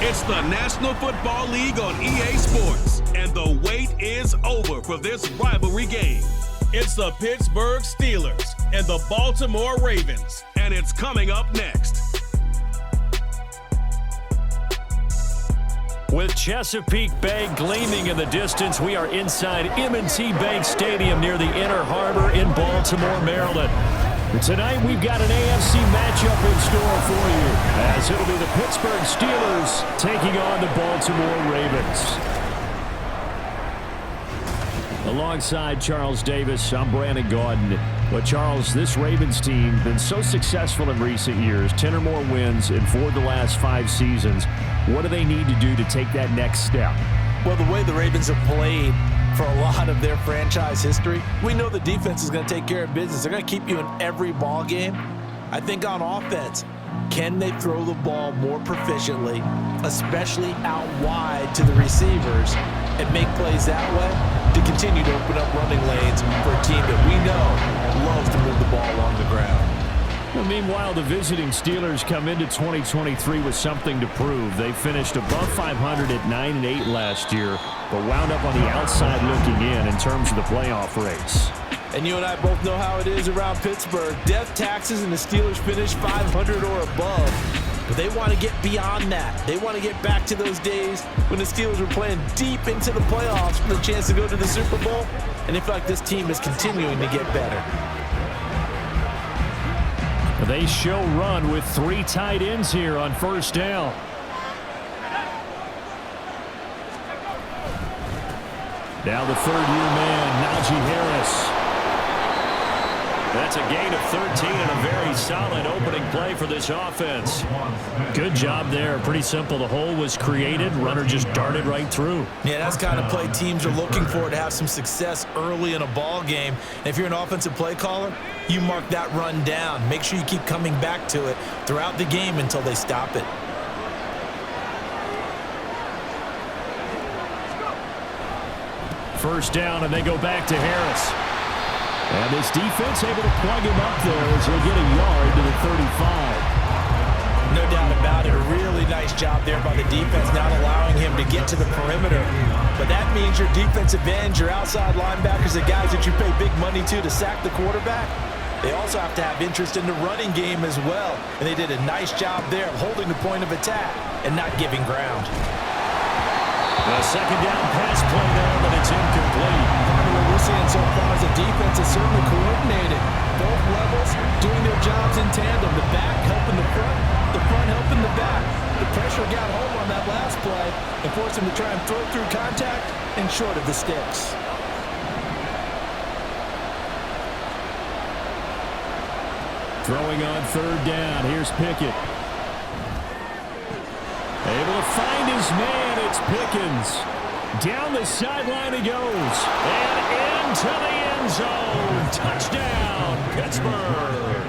It's the National Football League on EA Sports, and the wait is over for this rivalry game. It's the Pittsburgh Steelers and the Baltimore Ravens, and it's coming up next. With Chesapeake Bay gleaming in the distance, we are inside M&T Bank Stadium near the Inner Harbor in Baltimore, Maryland. Tonight, we've got an AFC matchup in store for you, as it'll be the Pittsburgh Steelers taking on the Baltimore Ravens. Alongside Charles Davis, I'm Brandon Gaudin. But Charles, this Ravens team has been so successful in recent years, 10 or more wins in 4 of the last 5 seasons. What do they need to do to take that next step? Well, the way the Ravens have played for a lot of their franchise history, we know the defense is going to take care of business. They're going to keep you in every ball game. I think on offense, can they throw the ball more proficiently, especially out wide to the receivers, and make plays that way to continue to open up running lanes for a team that we know loves to move the ball along the ground. Well, meanwhile, the visiting Steelers come into 2023 with something to prove. They finished above 500 at 9-8 last year, but wound up on the outside looking in terms of the playoff race. And you and I both know how it is around Pittsburgh. Death taxes and the Steelers finish 500 or above. But they want to get beyond that. They want to get back to those days when the Steelers were playing deep into the playoffs for the chance to go to the Super Bowl. And they feel like this team is continuing to get better. They show run with 3 tight ends here on first down. Now the third-year man, Najee Harris. That's a gain of 13 and a very solid opening play for this offense. Good job there. Pretty simple. The hole was created. Runner just darted right through. Yeah, that's the kind of play teams are looking for to have some success early in a ball game. And if you're an offensive play caller, you mark that run down. Make sure you keep coming back to it throughout the game until they stop it. First down, and they go back to Harris. And this defense able to plug him up there as he'll get a yard to the 35. No doubt about it. A really nice job there by the defense, not allowing him to get to the perimeter. But that means your defensive ends, your outside linebackers, the guys that you pay big money to sack the quarterback, they also have to have interest in the running game as well. And they did a nice job there of holding the point of attack and not giving ground. A second down pass play there, but it's incomplete. What we're seeing so far is the defense is certainly coordinated. Both levels doing their jobs in tandem. The back helping the front helping the back. The pressure got home on that last play and forced him to try and throw through contact and short of the sticks. Throwing on third down. Here's Pickett. Able to find his man. It's Pickens. Down the sideline he goes. And into the end zone. Touchdown, Pittsburgh.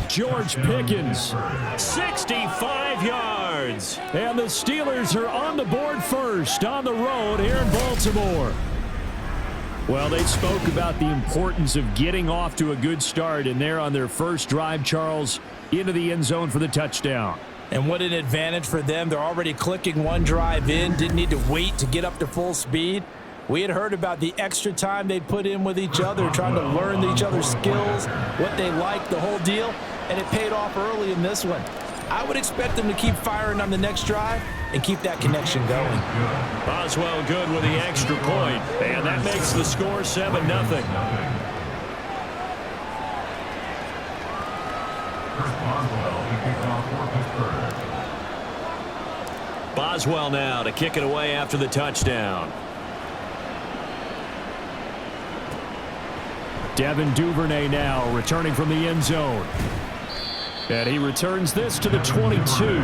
George Pickens, 65 yards. And the Steelers are on the board first on the road here in Baltimore. Well, they spoke about the importance of getting off to a good start, and they're on their first drive, Charles, into the end zone for the touchdown. And what an advantage for them. They're already clicking one drive in, didn't need to wait to get up to full speed. We had heard about the extra time they put in with each other, trying to learn each other's skills, what they like, the whole deal, and it paid off early in this one. I would expect them to keep firing on the next drive and keep that connection going. Boswell good with the extra point, and that makes the score 7-0. Boswell now to kick it away after the touchdown. Devin Duvernay now returning from the end zone. And he returns this to the 22.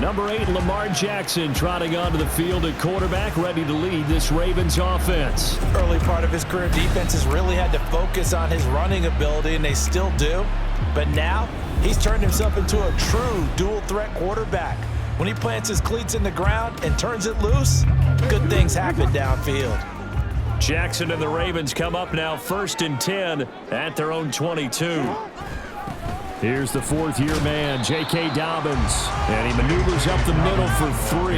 Number 8, Lamar Jackson, trotting onto the field at quarterback, ready to lead this Ravens offense. Early part of his career, defenses really had to focus on his running ability, and they still do. But now, he's turned himself into a true dual-threat quarterback. When he plants his cleats in the ground and turns it loose, good things happen downfield. Jackson and the Ravens come up now 1st and 10 at their own 22. Here's the fourth-year man, J.K. Dobbins. And he maneuvers up the middle for 3,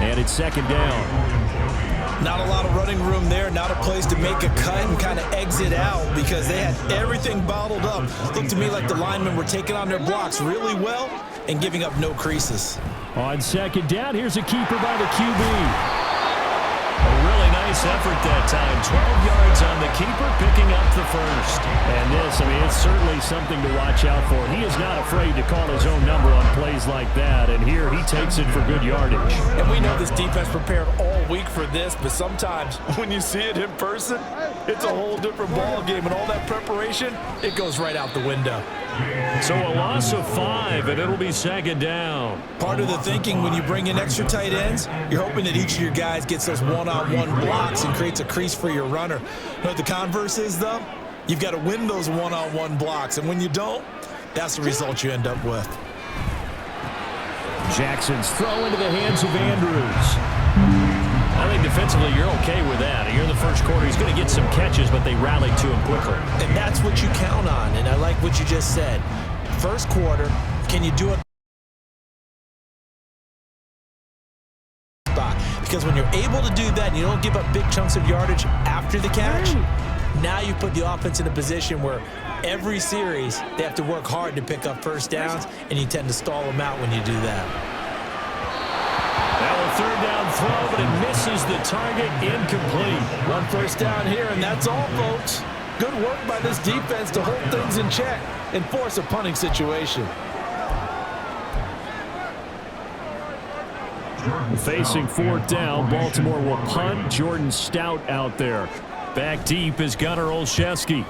and it's second down. Not a lot of running room there, not a place to make a cut and kind of exit out because they had everything bottled up. Looked to me like the linemen were taking on their blocks really well and giving up no creases. On second down, here's a keeper by the QB. A really nice effort that time. 12 yards on the keeper, picking up the first. And this, it's certainly something to watch out for. He is not afraid to call his own number on plays like that. And here he takes it for good yardage. And we know this defense prepared all week for this, but sometimes when you see it in person, it's a whole different ball game. And all that preparation, it goes right out the window. So a loss of 5, and it'll be second down. Part of the thinking when you bring in extra tight ends, you're hoping that each of your guys gets those one-on-one blocks and creates a crease for your runner. You know what the converse is, though? You've got to win those one-on-one blocks, and when you don't, that's the result you end up with. Jackson's throw into the hands of Andrews. I think defensively you're okay with that. Here in the first quarter, he's going to get some catches, but they rallied to him quickly. And that's what you count on, and I like what you just said. First quarter, can you do it? Because when you're able to do that and you don't give up big chunks of yardage after the catch, now you put the offense in a position where every series they have to work hard to pick up first downs, and you tend to stall them out when you do that. Now a third down throw, but it misses the target, incomplete. One first down here, and that's all, folks. Good work by this defense to hold things in check and force a punting situation. Facing fourth down, Baltimore will punt. Jordan Stout out there. Back deep is Gunnar Olszewski.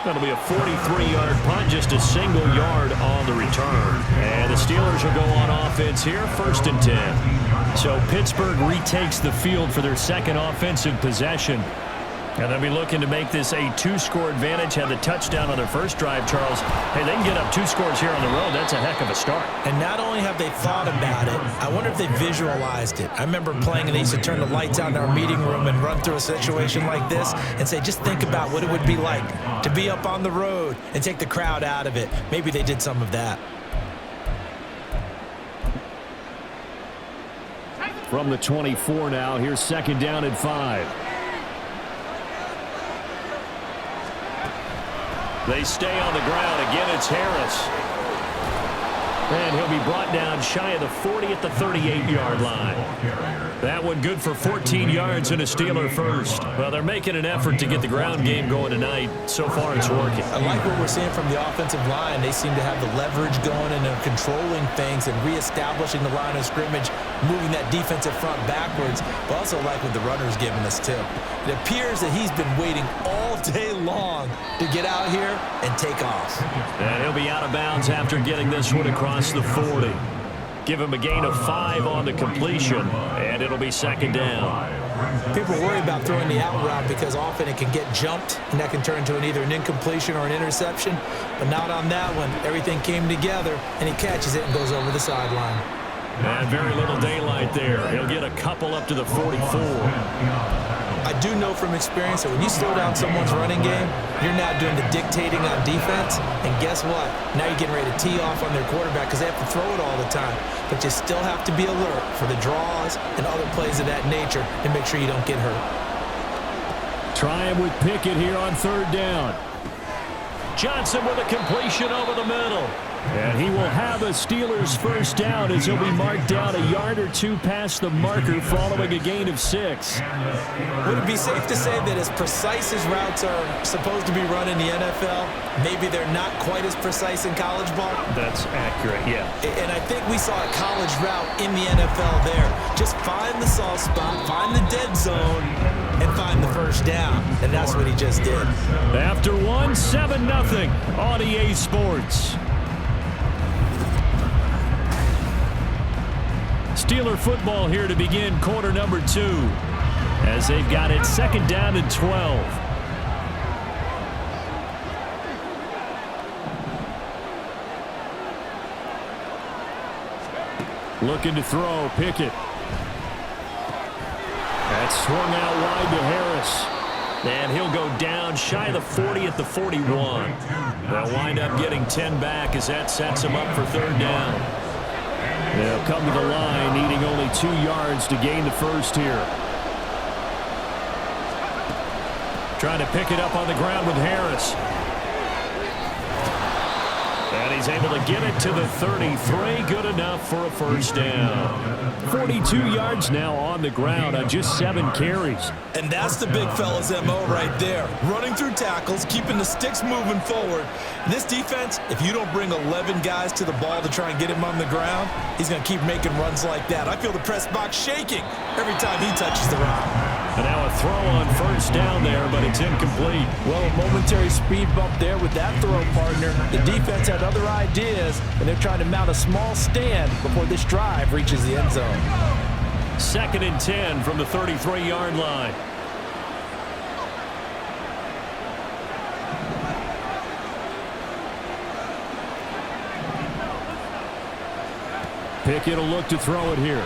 That'll be a 43-yard punt, just a single yard on the return. And the Steelers will go on offense here, 1st and 10. So Pittsburgh retakes the field for their second offensive possession. And they'll be looking to make this a 2-score advantage. Had the touchdown on their first drive, Charles. Hey, they can get up 2 scores here on the road. That's a heck of a start. And not only have they thought about it, I wonder if they visualized it. I remember playing, and they used to turn the lights out in our meeting room and run through a situation like this and say, just think about what it would be like to be up on the road and take the crowd out of it. Maybe they did some of that. From the 24 now, here's second down and 5. They stay on the ground. Again, it's Harris. And he'll be brought down shy of the 40 at the 38-yard line. That one good for 14 yards and a Steeler first. Well, they're making an effort to get the ground game going tonight. So far, it's working. I like what we're seeing from the offensive line. They seem to have the leverage going and they're controlling things and reestablishing the line of scrimmage, moving that defensive front backwards. But also like what the runner's giving us, too. It appears that he's been waiting all day long to get out here and take off. And he'll be out of bounds after getting this one across the 40. Give him a gain of 5 on the completion, and it'll be second down. People worry about throwing the out route because often it can get jumped, and that can turn into either an incompletion or an interception. But not on that one. Everything came together, and he catches it and goes over the sideline. And very little daylight there. He'll get a couple up to the 44. I do know from experience that when you slow down someone's running game, you're now doing the dictating on defense. And guess what? Now you're getting ready to tee off on their quarterback because they have to throw it all the time. But you still have to be alert for the draws and other plays of that nature and make sure you don't get hurt. Try him with Pickett here on third down. Johnson with a completion over the middle. And he will have a Steelers first down as he'll be marked down a yard or 2 past the marker following a gain of 6. Would it be safe to say that as precise as routes are supposed to be run in the NFL, maybe they're not quite as precise in college ball? That's accurate, yeah. And I think we saw a college route in the NFL there. Just find the soft spot, find the dead zone, and find the first down. And that's what he just did. After 7-0 on EA Sports. Steeler football here to begin quarter number 2 as they've got it second down and 12. Looking to throw, Pickett. That's swung out wide to Harris. And he'll go down shy of the 40 at the 41. They'll wind up getting 10 back as that sets him up for third down. They'll come to the line needing only 2 yards to gain the first here. Trying to pick it up on the ground with Harris. And he's able to get it to the 33. Good enough for a first down. 42 yards now on the ground on just 7 carries. And that's the big fella's MO right there. Running through tackles, keeping the sticks moving forward. This defense, if you don't bring 11 guys to the ball to try and get him on the ground, he's going to keep making runs like that. I feel the press box shaking every time he touches the rock. And now a throw on first down there, but it's incomplete. Well, a momentary speed bump there with that throw, partner. The defense had other ideas, and they're trying to mount a small stand before this drive reaches the end zone. 2nd and 10 from the 33-yard line. Pickett will look to throw it here.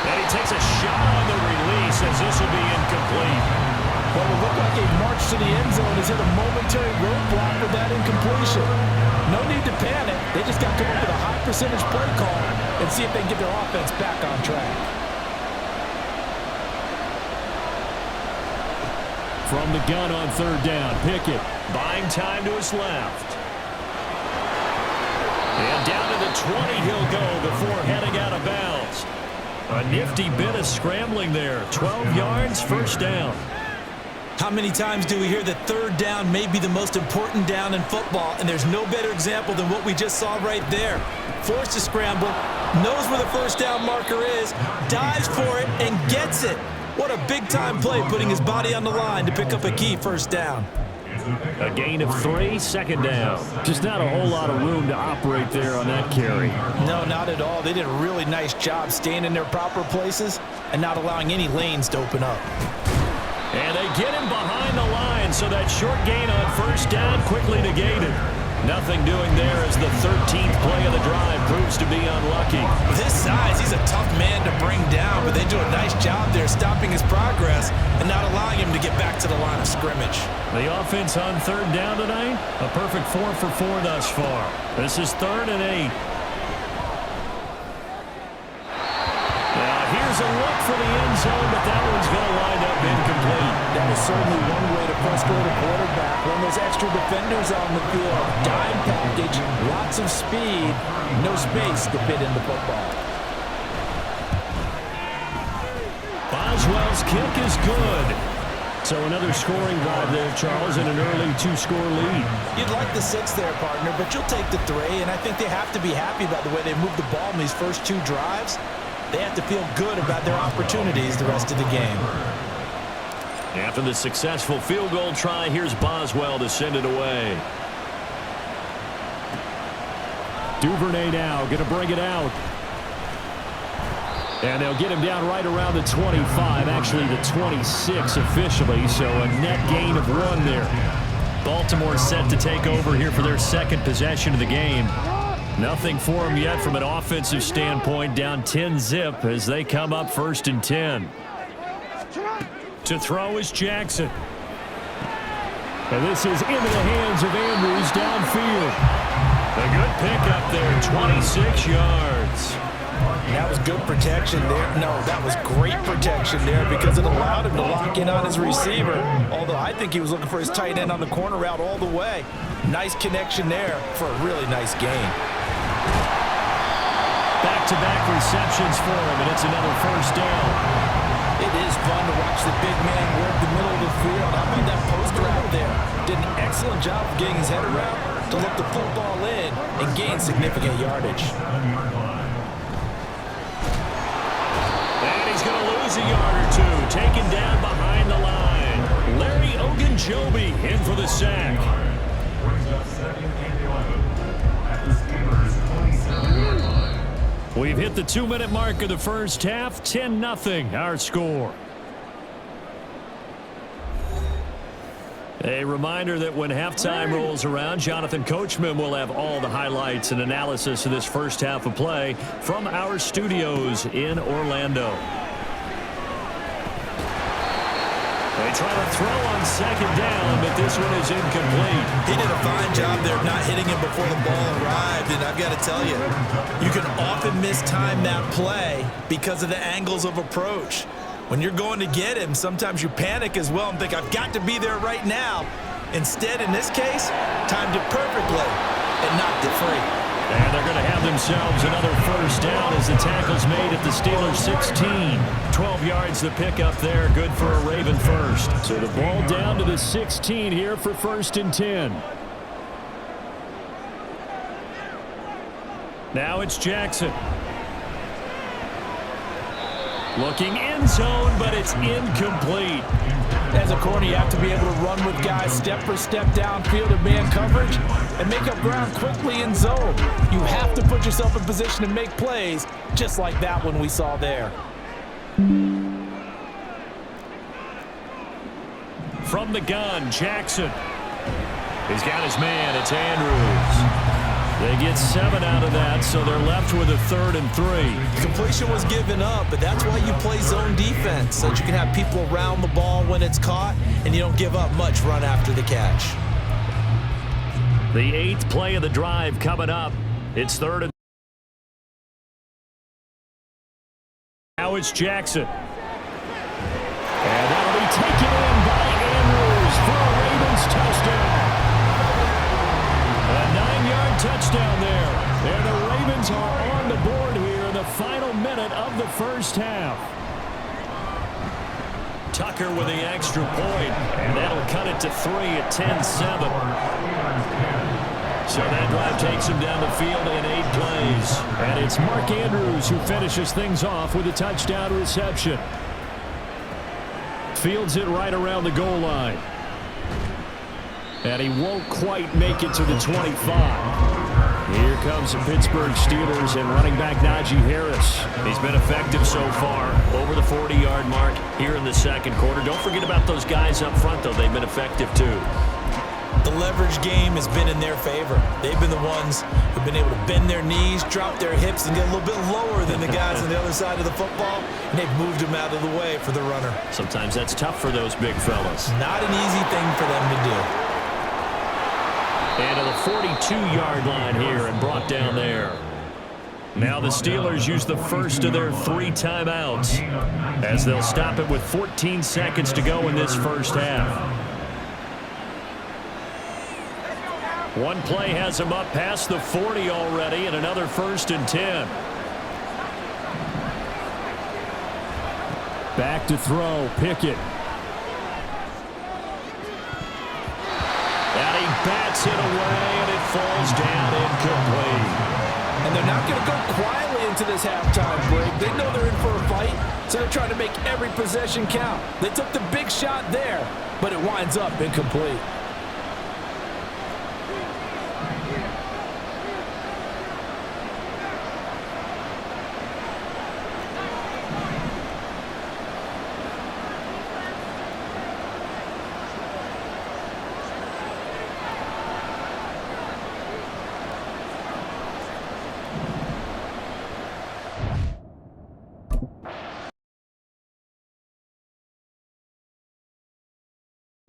And he takes a shot on the release as this will be incomplete. Well, it looked like a march to the end zone has hit a momentary roadblock with that incompletion. No need to panic. They just got to come up with a high percentage play call and see if they can get their offense back on track. From the gun on third down, Pickett buying time to his left. And down to the 20 he'll go before heading out of bounds. A nifty bit of scrambling there. 12 yards, first down. How many times do we hear that third down may be the most important down in football, and there's no better example than what we just saw right there. Forced to scramble, knows where the first down marker is, dives for it, and gets it. What a big-time play, putting his body on the line to pick up a key first down. A gain of 3, second down. Just not a whole lot of room to operate there on that carry. No, not at all. They did a really nice job staying in their proper places and not allowing any lanes to open up. And they get him behind the line, so that short gain on first down quickly negated. Nothing doing there as the 13th play of the drive proves to be unlucky. With his size, he's a tough man to bring down, but they do a nice job there stopping his progress and not allowing him to get back to the line of scrimmage. The offense on third down tonight, a perfect 4 for 4 thus far. This is 3rd and 8. Now here's a look for the end zone, but that one's going to wind up incomplete. That is certainly one way to frustrate a quarterback. When there's extra defenders on the field, dime package, lots of speed, no space to fit in the football. Boswell's kick is good. So another scoring drive there, Charles, and an early 2-score lead. You'd like the 6 there, partner, but you'll take the 3, and I think they have to be happy about the way they moved the ball in these first 2 drives. They have to feel good about their opportunities the rest of the game. After the successful field goal try, here's Boswell to send it away. Duvernay now going to bring it out. And they'll get him down right around the 25, actually the 26 officially, so a net gain of 1 there. Baltimore set to take over here for their 2nd possession of the game. Nothing for them yet from an offensive standpoint, down 10-zip as they come up 1st and 10. To throw is Jackson. And this is into the hands of Andrews downfield. A good pickup there, 26 yards. That was good protection there. No, that was great protection there because it allowed him to lock in on his receiver, although I think he was looking for his tight end on the corner route all the way. Nice connection there for a really nice gain. Back-to-back receptions for him, and it's another first down. It is fun to watch the big man work the middle of the field. How about that post route there? Did an excellent job of getting his head around to look the football in and gain significant yardage. He's going to lose a yard or 2, taken down behind the line. Larry Ogunjobi in for the sack. We've hit the 2-minute mark of the first half, 10-0 our score. A reminder that when halftime rolls around, Jonathan Coachman will have all the highlights and analysis of this first half of play from our studios in Orlando. try to throw on second down, but this one is incomplete. He did a fine job there of not hitting him before the ball arrived, and I've got to tell you, you can often mistime that play because of the angles of approach. When you're going to get him, sometimes you panic as well and think, I've got to be there right now. Instead, in this case, timed it perfectly and knocked it free. And they're going to have themselves another first down as the tackle's made at the Steelers' 16. 12 yards the pickup there, good for a Raven first. So the ball down to the 16 here for 1st and 10. Now it's Jackson. Looking end zone, but it's incomplete. As a corner, you have to be able to run with guys step for step downfield in man coverage and make up ground quickly in zone. You have to put yourself in position to make plays, just like that one we saw there. From the gun, Jackson. He's got his man. It's Andrews. They get 7 out of that, so they're left with a 3rd and 3. Completion was given up, but that's why you play zone defense, so that you can have people around the ball when it's caught, and you don't give up much run after the catch. The 8th play of the drive coming up. It's 3rd and now it's Jackson. And that'll be taken in by Andrews for a Ravens touchdown. A 9-yard touchdown there. And the Ravens are on the board here in the final minute of the first half. Tucker with the extra point, and that'll cut it to 3 at 10-7. So that drive takes him down the field in 8 plays. And it's Mark Andrews who finishes things off with a touchdown reception. Fields it right around the goal line. And he won't quite make it to the 25. Here comes the Pittsburgh Steelers and running back Najee Harris. He's been effective so far, over the 40-yard mark here in the second quarter. Don't forget about those guys up front, though. They've been effective, too. The leverage game has been in their favor. They've been the ones who've been able to bend their knees, drop their hips, and get a little bit lower than the guys on the other side of the football, and they've moved them out of the way for the runner. Sometimes that's tough for those big fellas. Not an easy thing for them to do. And to the 42-yard line here and brought down there. Now the Steelers use the first of their 3 timeouts as they'll stop it with 14 seconds to go in this first half. One play has him up past the 40 already, and another 1st and 10. Back to throw, Pickett. And he bats it away, and it falls down incomplete. And they're not going to go quietly into this halftime break. They know they're in for a fight, so they're trying to make every possession count. They took the big shot there, but it winds up incomplete.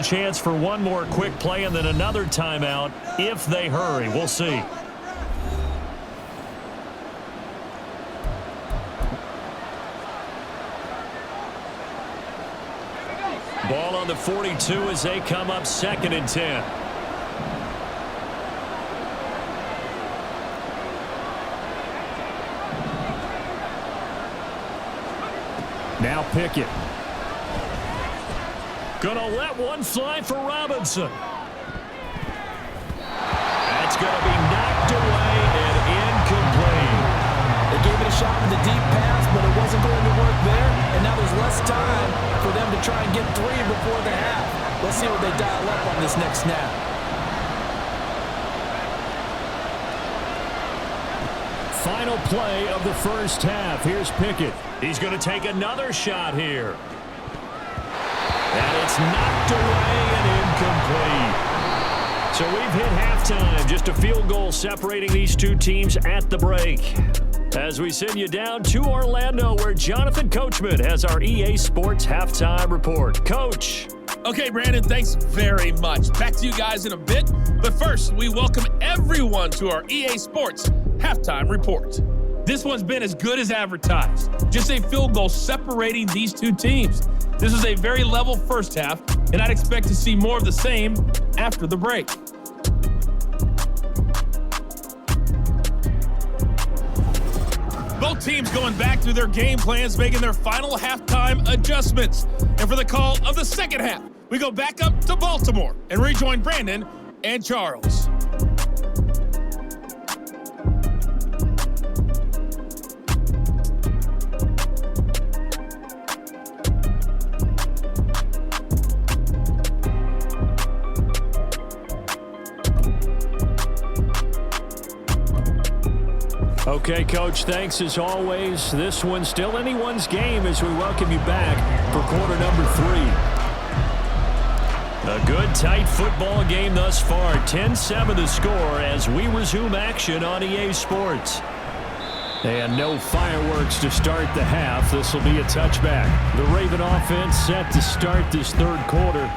Chance for one more quick play and then another timeout if they hurry. We'll see. Ball on the 42 as they come up 2nd and 10. Now Pickett. Gonna let one fly for Robinson. That's gonna be knocked away and incomplete. They gave it a shot with the deep pass, but it wasn't going to work there. And now there's less time for them to try and get 3 before the half. Let's see what they dial up on this next snap. Final play of the first half. Here's Pickett. He's going to take another shot here. And it's knocked away and incomplete. So we've hit halftime. Just a field goal separating these two teams at the break. As we send you down to Orlando, where Jonathan Coachman has our EA Sports halftime report. Coach. Okay, Brandon, thanks very much. Back to you guys in a bit. But first, we welcome everyone to our EA Sports Halftime Report. This one's been as good as advertised. Just a field goal separating these two teams. This was a very level first half, and I'd expect to see more of the same after the break. Both teams going back through their game plans, making their final halftime adjustments. And for the call of the second half, we go back up to Baltimore and rejoin Brandon and Charles. Okay, Coach, thanks as always. This one's still anyone's game as we welcome you back for quarter number 3. A good, tight football game thus far. 10-7 the score as we resume action on EA Sports. And no fireworks to start the half. This will be a touchback. The Raven offense set to start this third quarter.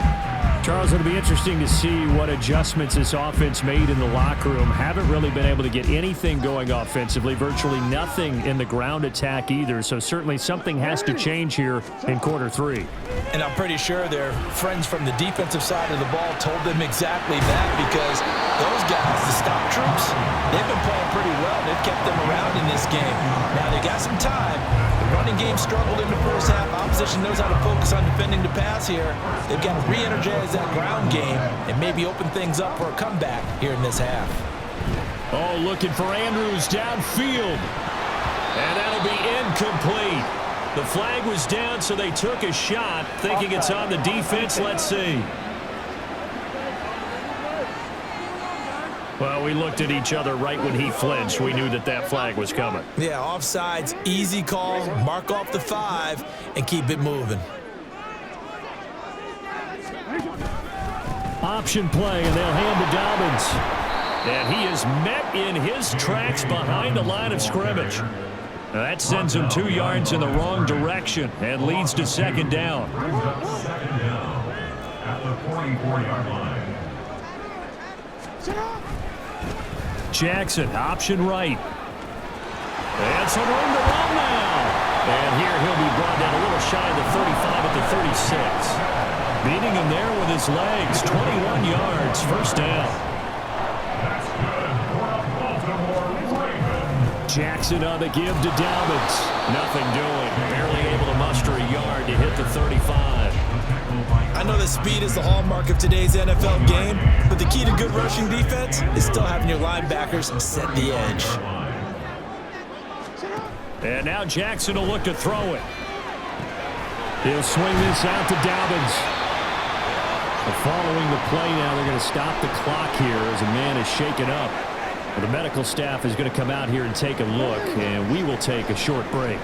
Charles, it'll be interesting to see what adjustments this offense made in the locker room. Haven't really been able to get anything going offensively, virtually nothing in the ground attack either. So certainly something has to change here in quarter 3. And I'm pretty sure their friends from the defensive side of the ball told them exactly that, because those guys, the stop troops, they've been playing pretty well. They've kept them around in this game. Now they got some time. The running game struggled in the first half. Opposition knows how to focus on defending the pass here. They've got to re-energize that ground game and maybe open things up for a comeback here in this half. Oh, looking for Andrews downfield. And that'll be incomplete. The flag was down, so they took a shot, thinking it's on the defense. Let's see. Well, we looked at each other right when he flinched. We knew that that flag was coming. Yeah, offsides, easy call, mark off the 5, and keep it moving. Option play, and they'll hand to Dobbins. And he is met in his tracks behind the line of scrimmage. Now that sends him 2 yards in the wrong direction and leads to second down. Second down at the 44-yard line. Jackson, option right. And some room to run now. And here he'll be brought down a little shy of the 35 at the 36. Beating him there with his legs. 21 yards, first down. Jackson on the give to Dobbins. Nothing doing. Barely able to muster a yard to hit the 35. I know that speed is the hallmark of today's NFL game, but the key to good rushing defense is still having your linebackers set the edge. And now Jackson will look to throw it. He'll swing this out to Dobbins. Following the play now, they're going to stop the clock here as a man is shaken up. The medical staff is going to come out here and take a look, and we will take a short break.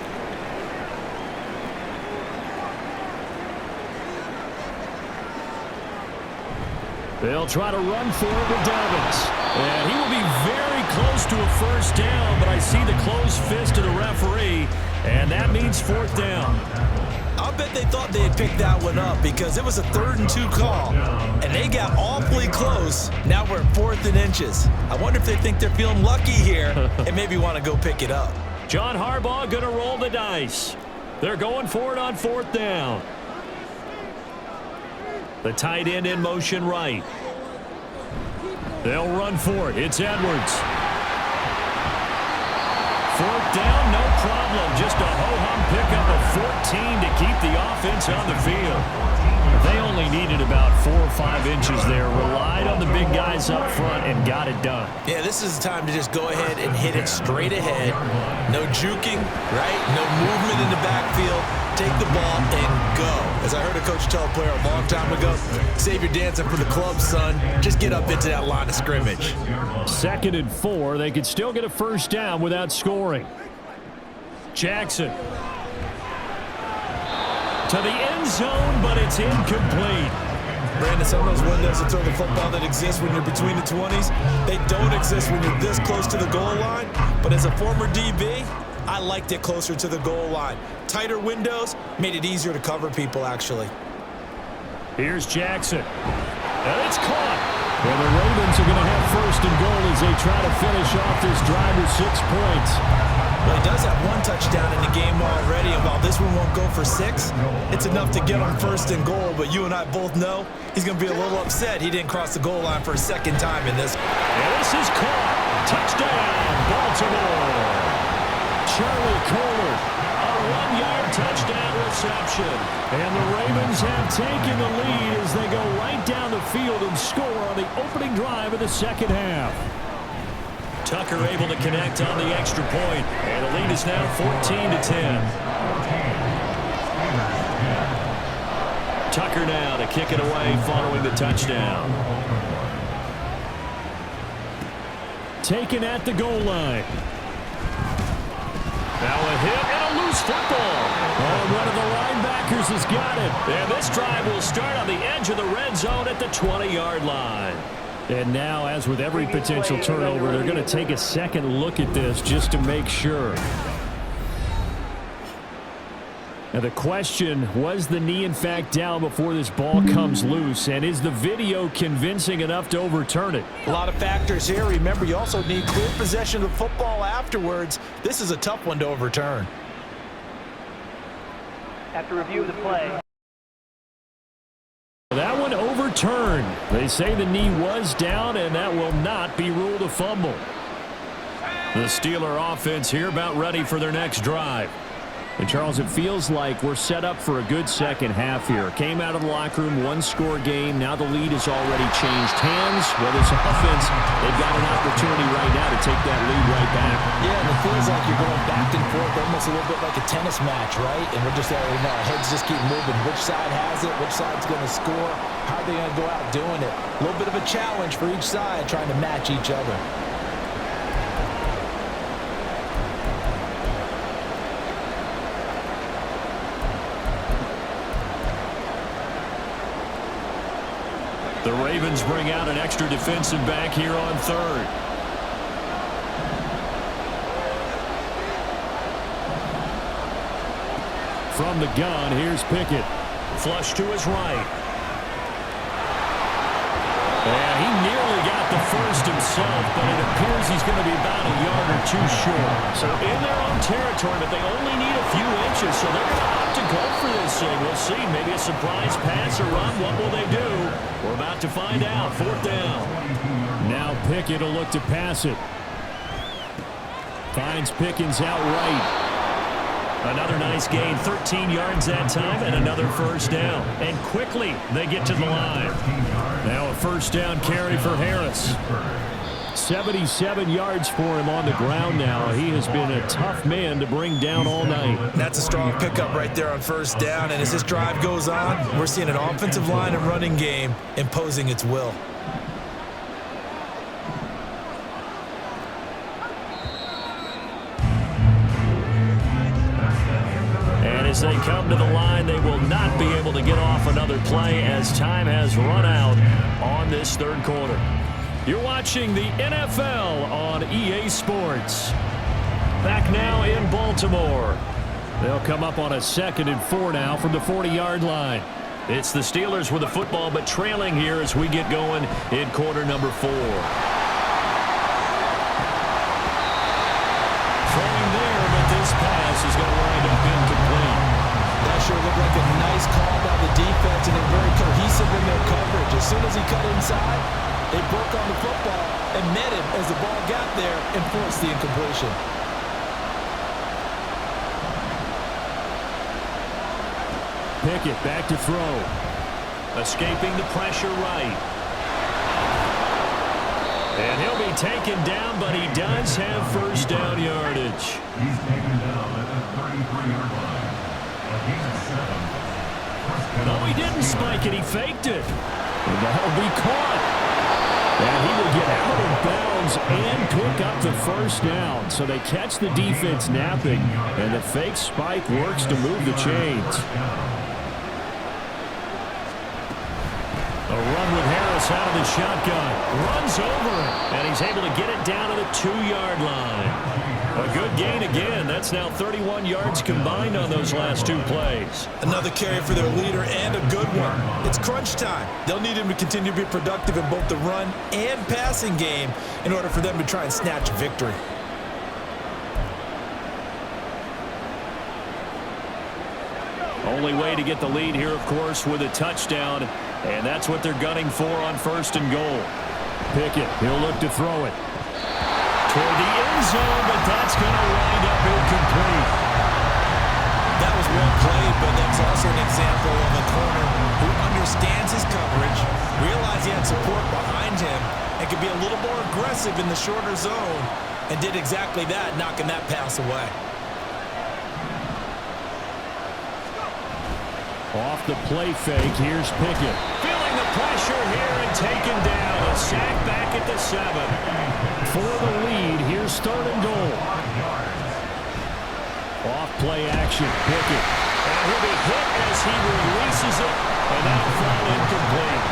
They'll try to run for it with Dobbins. And he will be very close to a first down, but I see the closed fist of the referee, and that means fourth down. I'll bet they thought they had picked that one up because it was a 3rd and 2 call, and they got awfully close. Now we're at 4th and inches. I wonder if they think they're feeling lucky here and maybe want to go pick it up. John Harbaugh going to roll the dice. They're going for it on 4th down. The tight end in motion right. They'll run for it. It's Edwards. 4th down, no problem. Just a ho-hum pickup of 14 to keep the offense on the field. They only needed about 4 or 5 inches there. Relied on the big guys up front and got it done. Yeah, this is the time to just go ahead and hit it straight ahead. No juking, right? No movement in the backfield. Take the ball and go. As I heard a coach tell a player a long time ago, save your dancing for the club, son. Just get up into that line of scrimmage. 2nd and 4. They could still get a first down without scoring. Jackson. To the end zone, but it's incomplete. Brandon, some of those windows to throw the football that exist when you're between the 20s, they don't exist when you're this close to the goal line. But as a former DB, I liked it closer to the goal line. Tighter windows made it easier to cover people, actually. Here's Jackson. And it's caught. And the Ravens are going to have first and goal as they try to finish off this drive with 6 points. Well, he does have 1 touchdown in the game already, and while this one won't go for 6, it's enough to get him first and goal. But you and I both know he's going to be a little upset he didn't cross the goal line for a second time in this. And this is caught. Touchdown, Baltimore. Charlie Kohler, a 1-yard touchdown reception. And the Ravens have taken the lead as they go right down the field and score on the opening drive of the second half. Tucker able to connect on the extra point, and the lead is now 14-10. Tucker now to kick it away following the touchdown. Taken at the goal line. Now a hit and a loose football. And one of the linebackers has got it. And this drive will start on the edge of the red zone at the 20-yard line. And now, as with every potential turnover, they're going to take a second look at this just to make sure. Now the question, was the knee in fact down before this ball comes loose? And is the video convincing enough to overturn it? A lot of factors here. Remember, you also need clear possession of the football afterwards. This is a tough one to overturn. After review of the play. That one overturned. They say the knee was down, and that will not be ruled a fumble. The Steeler offense here about ready for their next drive. And, Charles, it feels like we're set up for a good second half here. Came out of the locker room, 1-score game. Now the lead has already changed hands. Well, this offense, they've got an opportunity right now to take that lead right back. Yeah, and it feels like you're going back and forth, almost a little bit like a tennis match, right? And we're just, our heads just keep moving. Which side has it? Which side's going to score? How are they going to go out doing it? A little bit of a challenge for each side, trying to match each other. The Ravens bring out an extra defensive back here on third. From the gun, here's Pickett. Flush to his right. And he nearly got the first himself, but it appears he's going to be about a yard or two short. So in their own territory, but they only need a few inches, so they're going to opt to go for this thing. We'll see. Maybe a surprise pass or run. What will they do? We're about to find out. 4th down. Now Pickett will look to pass it. Finds Pickens out right. Another nice gain, 13 yards that time, and another first down. And quickly, they get to the line. Now a first down carry for Harris. 77 yards for him on the ground now. He has been a tough man to bring down all night. That's a strong pickup right there on first down. And as this drive goes on, we're seeing an offensive line and running game imposing its will. As they come to the line, they will not be able to get off another play as time has run out on this third quarter. You're watching the NFL on EA Sports. Back now in Baltimore. They'll come up on a 2nd and 4 now from the 40-yard line. It's the Steelers with the football, but trailing here as we get going in quarter number 4. Throwing there, but this pass is going to wind up incomplete. That sure looked like a nice call by the defense, and they're very cohesive in their coverage. As soon as he cut inside, they broke on the football and met him as the ball got there and forced the incompletion. Pickett back to throw. Escaping the pressure right. And he'll be taken down, but he does have first down yardage. He's taken down at the 33-yard line. No, he didn't spike it. He faked it. And that'll be caught. And he will get out of bounds and pick up the first down. So they catch the defense napping, and the fake spike works to move the chains. A run with Harris out of the shotgun. Runs over it, and he's able to get it down to the 2-yard line. A good gain again. That's now 31 yards combined on those last two plays. Another carry for their leader and a good one. It's crunch time. They'll need him to continue to be productive in both the run and passing game in order for them to try and snatch a victory. Only way to get the lead here, of course, with a touchdown, and that's what they're gunning for on 1st and goal. Pickett, he'll look to throw it toward the end zone, but that's going to wind up incomplete. That was well played, but that's also an example of a corner who understands his coverage, realized he had support behind him, and could be a little more aggressive in the shorter zone, and did exactly that, knocking that pass away. Off the play fake, here's Pickett. Feeling the pressure here and taken down. A sack back at the 7. For the lead, here's 3rd and goal. Off play action, Pickett. And he'll be hit as he releases it, and that'll fall incomplete.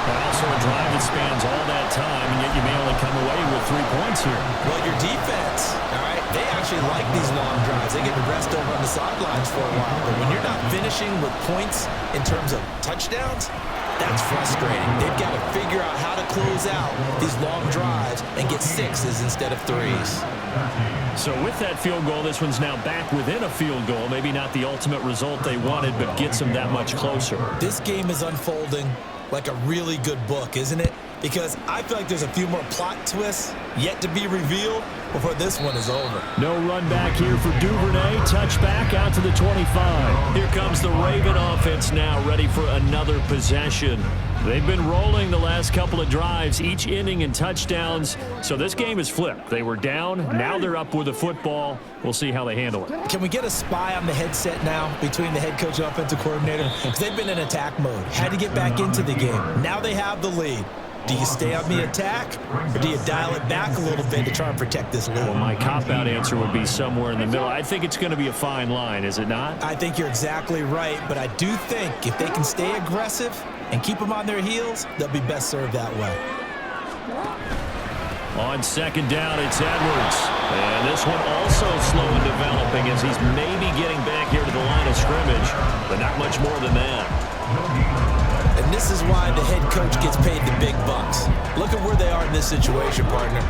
And also a drive that spans all that time, and yet you may only come away with 3 points here. Well, your defense, all right, they actually like these long drives. They get to rest over on the sidelines for a while. But when you're not finishing with points in terms of touchdowns, that's frustrating. They've got to figure out how to close out these long drives and get 6s instead of 3s. So with that field goal, this one's now back within a field goal. Maybe not the ultimate result they wanted, but gets them that much closer. This game is unfolding like a really good book, isn't it? Because I feel like there's a few more plot twists yet to be revealed before this one is over. No run back here for Duvernay. Touchback out to the 25. Here comes the Raven offense now, ready for another possession. They've been rolling the last couple of drives, each inning in touchdowns. So this game is flipped. They were down. Now they're up with the football. We'll see how they handle it. Can we get a spy on the headset now between the head coach and offensive coordinator? Because they've been in attack mode. Had to get back into the game. Now they have the lead. Do you stay on the attack, or do you dial it back a little bit to try and protect this lead? Well, my cop-out answer would be somewhere in the middle. I think it's going to be a fine line, is it not? I think you're exactly right, but I do think if they can stay aggressive and keep them on their heels, they'll be best served that way. On 2nd down, it's Edwards. And this one also slow in developing as he's maybe getting back here to the line of scrimmage, but not much more than that. And this is why the head coach gets paid the big bucks. Look at where they are in this situation, partner.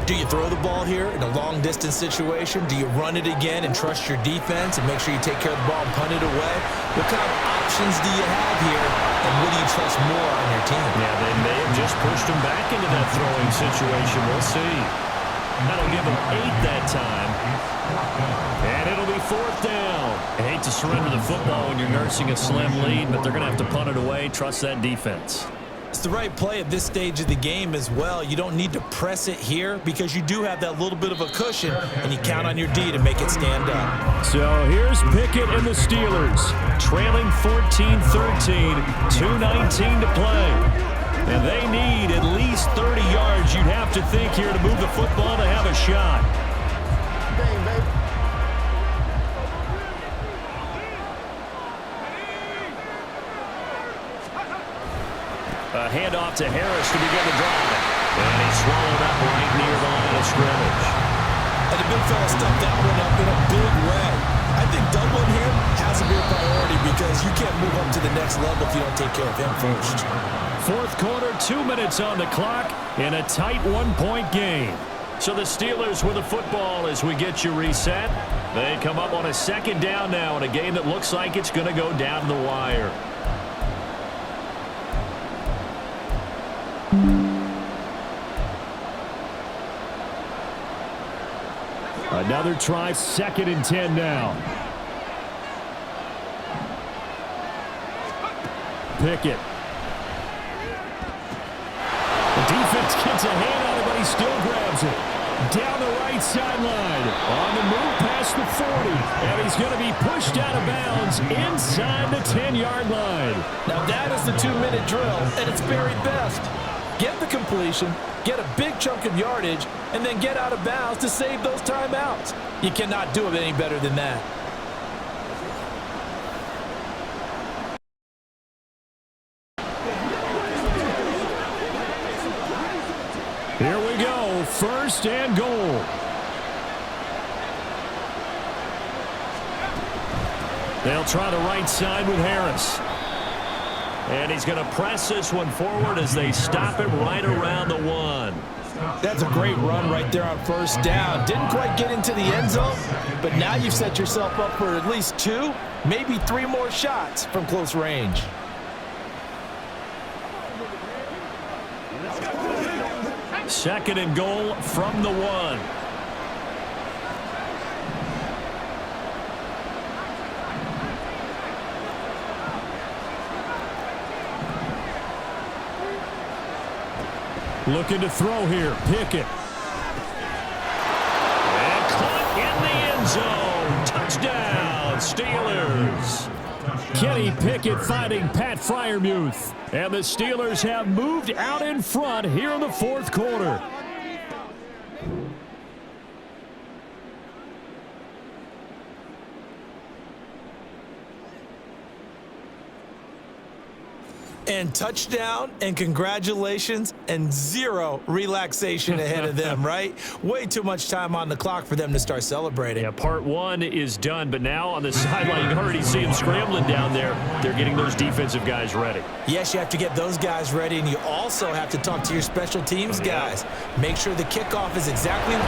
Do you throw the ball here in a long-distance situation? Do you run it again and trust your defense and make sure you take care of the ball and punt it away? What kind of options do you have here, and what do you trust more on your team? Yeah, they may have just pushed him back into that throwing situation. We'll see. That'll give him 8 that time. And it'll be 4th down. I hate to surrender the football when you're nursing a slim lead, but they're going to have to punt it away. Trust that defense. It's the right play at this stage of the game as well. You don't need to press it here because you do have that little bit of a cushion, and you count on your D to make it stand up. So here's Pickett and the Steelers, trailing 14-13, 2:19 to play. And they need at least 30 yards, you'd have to think, here to move the football to have a shot. A handoff to Harris to begin the drive. And he's swallowed up right near the line of scrimmage. And the big fella stepped that one up in a big way. I think doubling him has to be a priority because you can't move up to the next level if you don't take care of him first. 4th quarter, 2 minutes on the clock in a tight 1-point game. So the Steelers with the football as we get you reset. They come up on a 2nd down now in a game that looks like it's going to go down the wire. Another try, 2nd and 10 now. Pickett. The defense gets a hand on it, but he still grabs it. Down the right sideline. On the move past the 40. And he's going to be pushed out of bounds inside the 10-yard line. Now that is the 2-minute drill at its very best. Get the completion, get a big chunk of yardage, and then get out of bounds to save those timeouts. You cannot do it any better than that. Here we go, 1st and goal. They'll try the right side with Harris. And he's going to press this one forward as they stop it right around the 1. That's a great run right there on first down. Didn't quite get into the end zone, but now you've set yourself up for at least 2, maybe 3 more shots from close range. Second and goal from the 1. Looking to throw here. Pickett. And caught in the end zone. Touchdown, Steelers. Kenny Pickett finding Pat Freiermuth. And the Steelers have moved out in front here in the fourth quarter. And touchdown, and congratulations, and 0 relaxation ahead of them, right? Way too much time on the clock for them to start celebrating. Yeah, part 1 is done, but now on the sideline, you already see them scrambling down there. They're getting those defensive guys ready. Yes, you have to get those guys ready, and you also have to talk to your special teams guys. Make sure the kickoff is exactly... And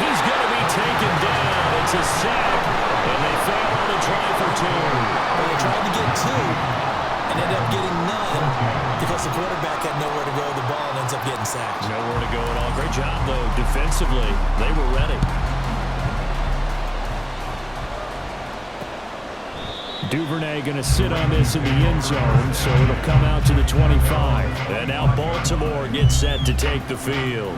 he's going to be taken down. It's a sack, and they fail on the try for 2. Well, they tried to get 2. And ended up getting none because the quarterback had nowhere to go with the ball and ends up getting sacked. Nowhere to go at all. Great job, though, defensively. They were ready. Duvernay going to sit on this in the end zone, so it'll come out to the 25. And now Baltimore gets set to take the field.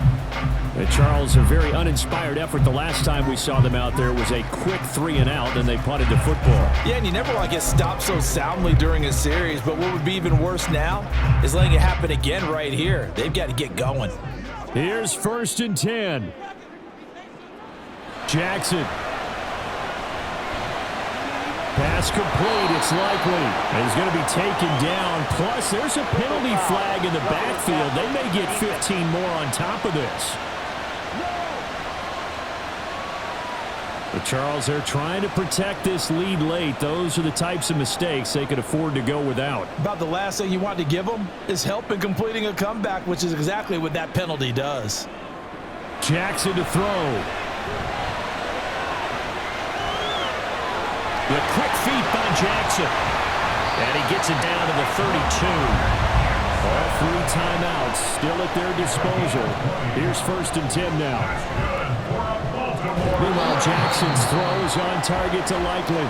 And Charles, a very uninspired effort. The last time we saw them out there was a quick 3-and-out, and they punted the football. Yeah, and you never want to get stopped so soundly during a series, but what would be even worse now is letting it happen again right here. They've got to get going. Here's 1st and 10. Jackson. Pass complete, it's likely. He's going to be taken down. Plus, there's a penalty flag in the backfield. They may get 15 more on top of this. But Charles, they're trying to protect this lead late. Those are the types of mistakes they could afford to go without. About the last thing you want to give them is help in completing a comeback, which is exactly what that penalty does. Jackson to throw. The quick feet by Jackson. And he gets it down to the 32. All 3 timeouts still at their disposal. Here's 1st and 10 now. Meanwhile, Jackson's throw is on target to Likely.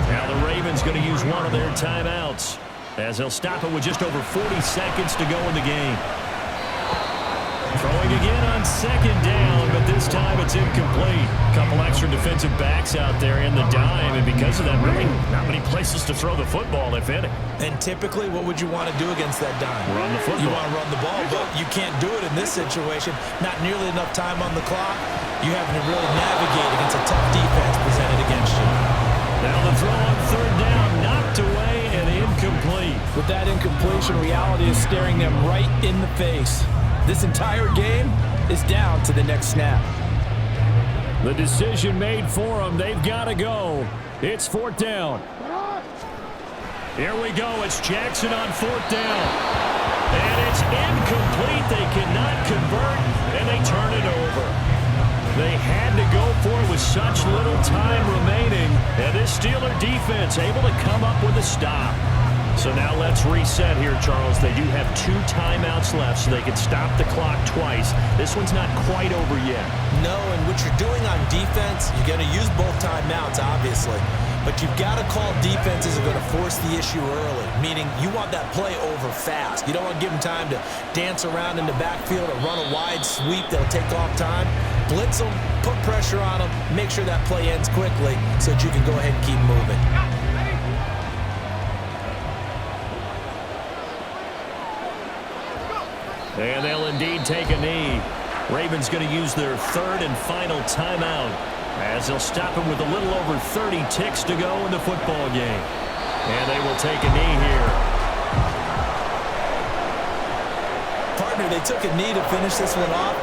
Now the Ravens going to use one of their timeouts as they'll stop it with just over 40 seconds to go in the game. Throwing again on 2nd down, but this time it's incomplete. Couple extra defensive backs out there in the dime, and because of that, really not many places to throw the football, if any. And typically, what would you want to do against that dime? Run the football. You want to run the ball, but you can't do it in this situation. Not nearly enough time on the clock. You have to really navigate against a tough defense presented against you. Now the throw on 3rd down, knocked away and incomplete. With that incompletion, reality is staring them right in the face. This entire game is down to the next snap. The decision made for them. They've got to go. It's 4th down. Here we go. It's Jackson on 4th down. And it's incomplete. They cannot convert, and they turn it over. They had to go for it with such little time remaining. And this Steeler defense able to come up with a stop. So now let's reset here, Charles. They do have 2 timeouts left, so they can stop the clock twice. This one's not quite over yet. No, and what you're doing on defense, you're going to use both timeouts, obviously. But you've got to call defenses that are going to force the issue early, meaning you want that play over fast. You don't want to give them time to dance around in the backfield or run a wide sweep that'll take off time. Blitz them, put pressure on them, make sure that play ends quickly so that you can go ahead and keep moving. And they'll indeed take a knee. Ravens going to use their 3rd and final timeout as they'll stop him with a little over 30 ticks to go in the football game. And they will take a knee here. Partner, they took a knee to finish this one off.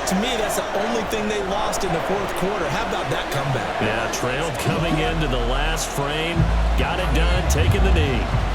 To me, that's the only thing they lost in the 4th quarter. How about that comeback? Yeah, trailed coming into the last frame, got it done, taking the knee.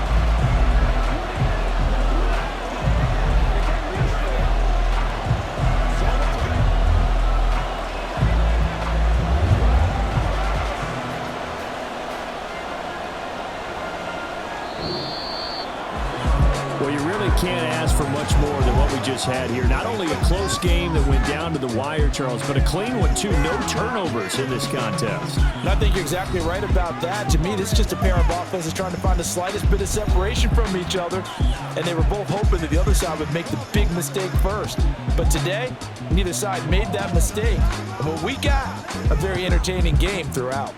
Well, you really can't ask for much more than what we just had here. Not only a close game that went down to the wire, Charles, but a clean one, too. No turnovers in this contest. And I think you're exactly right about that. To me, this is just a pair of offenses trying to find the slightest bit of separation from each other. And they were both hoping that the other side would make the big mistake first. But today, neither side made that mistake. And what we got, a very entertaining game throughout.